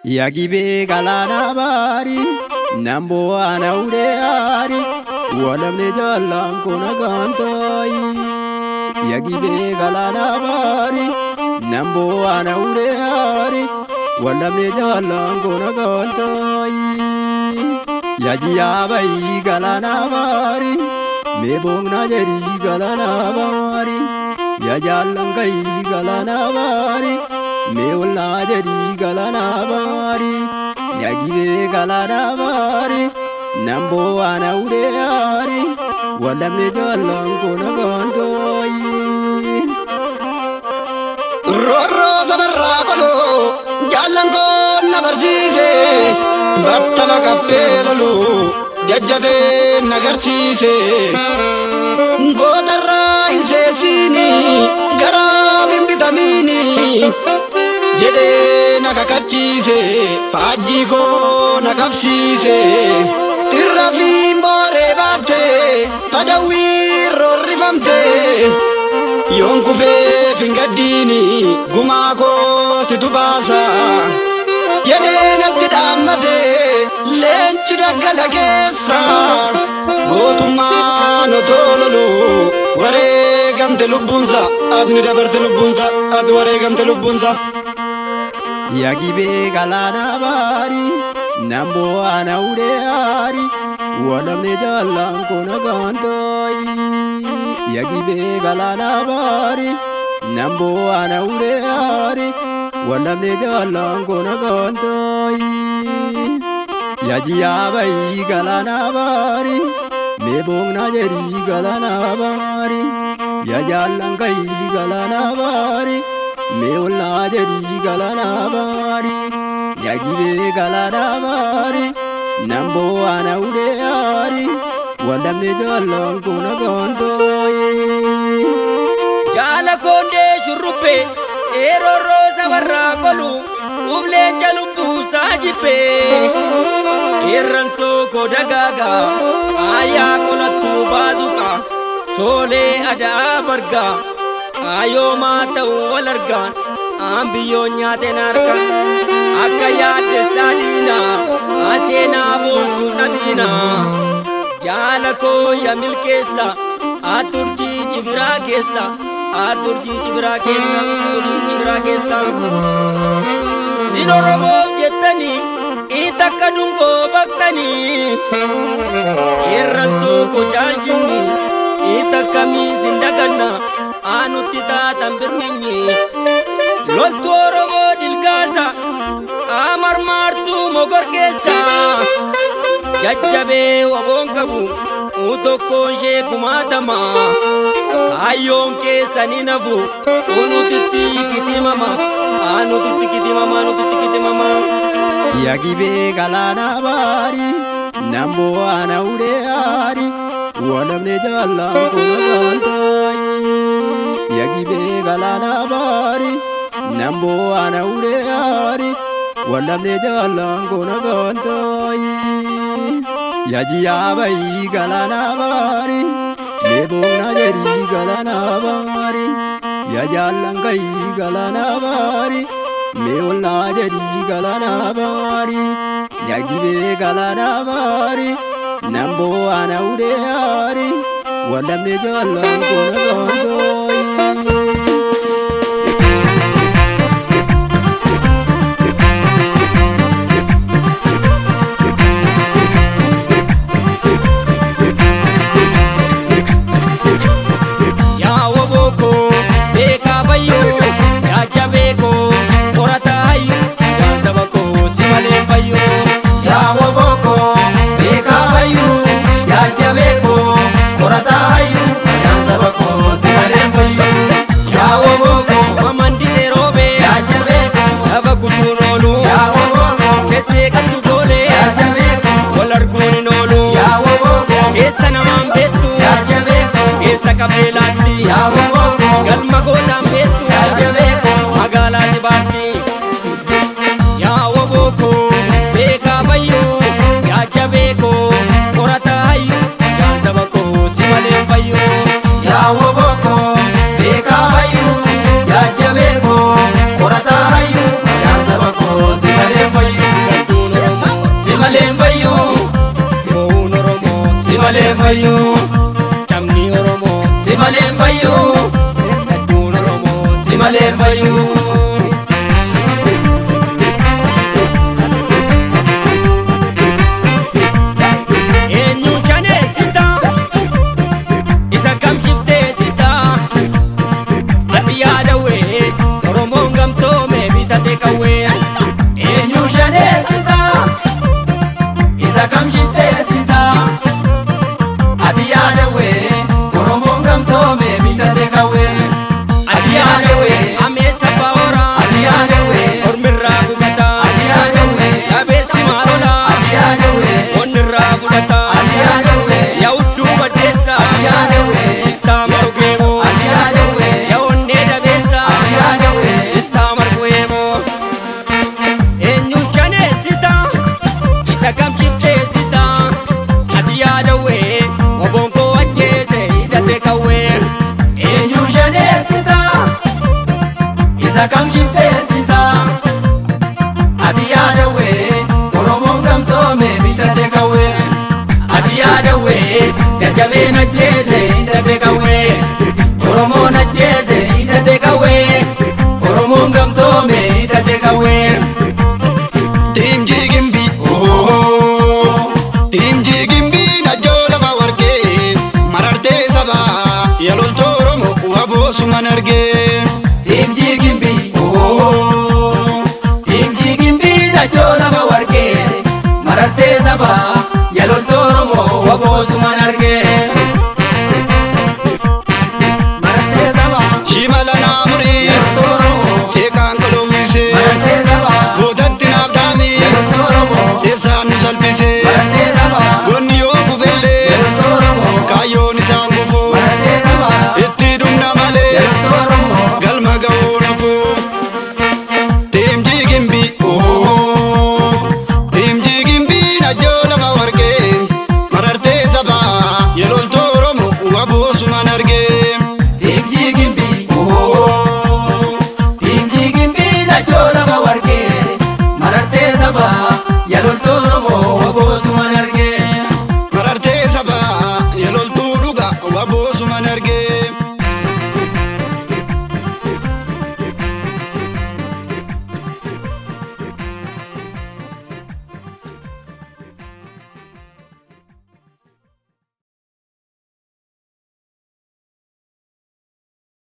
Yagibe galana bari nambo ana ureari walamne jalan kona gantai. Yagibe galana bari nambo ana ureari walamne jalan kona gantai. Yajiya bai galana bari mebong na jeri galana bari yajalan kai galana bari meulna jeri galana bari yagibe galana bari nambo ana ureari walamne jalan kona gantai. Roro sabarrakolo jalan kona barjise battala kappelalu jajjabe nagarchise godarra insesini gara bimbitamini jede nakakachise faji ko nakafsise tirrafin bore bate tajawiro ribamte yonku be fingadini gumako situbasa yede nakidamate lenchi dagala kessa gotuma no tololu ware gamte lubunza adni dabarte lubunza ad ware gamte lubunza. Yagibe galana bari nambo ana ureari walamne jalan kona gantai. Yagibe galana bari nambo ana ureari walamne jalan kona gantai. Yajiya bai galana bari mebong na jeri galana bari yajalan kai galana bari meulna jeri galana bari yagibe galana bari nambo ana ureari walamne jalan kona gantai. Jala konde shurrupe eroro sabarrakolu ufle jalubbu sajipe irranso kodagaga aya kolatu bazuka sole ada barga ayo mata walarga ambiyo nyate narka akaya desadina asena bonsu nabina jala ko ya milkesa aturji jibra kesa aturji jibra kesa uli jibra kesa sinorobo jetani itakadungo baktani irranso ko jaljini itakami zindagana anutita tambirmenyi loltorobo dilgaza amar martu mogorgesa jajjabe wabonkabu utokonshe kumatama kayon kesa ninafu unutiti kitimama anutiti kitimama anutiti kitimama. Yagibe galana bari nambo ana ureari walamne jalan kona gantai. Yagibe galana bari nambo ana ureari walamne jalan kona gantai. Yajiya bai galana bari mebong na jeri galana bari yajalan kai galana bari meulna jeri galana bari yagibe galana bari nambo ana ureari walamne jalan kona gantai. Koratayu, ayan sabako, si malem bayo. fayyu camni oromoo si malee fayyu hedduun oromoo si malee fayyu. Eenyu shaneessita isa kam shifteessita ati yaadawee oromoon gamtoome bitate qawwee. Eenyu shaneessita isa kam shifteessita ati yaadawee oromoon gamtoome bitate qawwee. Ati yaadawee ameessa baora ati yaadawee ormirraa gubata ati yaadawee yabeessi maalola ati yaadawee onnirraa gudata ati yaadawee yaa'udduu baddeessa ati yaadawee sittaa margeemoo ati yaadawee yaa'onnee dabeessa ati yaadawee sittaa margeemoo. Eenyu shaneessita isa kam shifteessita ati yaadawee waboon koo ajjeese hidhate qawwee. Eenyu shaneessita isa kam shifteessita ati yaadawee oromoon gamtoome bitate qawwee. Ati yaadawee jajjabeen ajjeese hidhate qawwee oromoon ajjeese hidhate qawwee oromoon gamtoome hidhate qawwee. Timjii gimbii Timjii gimbii najjoo lafa wargee marartee sabaa yaloltoo oromoo waboo suman argee.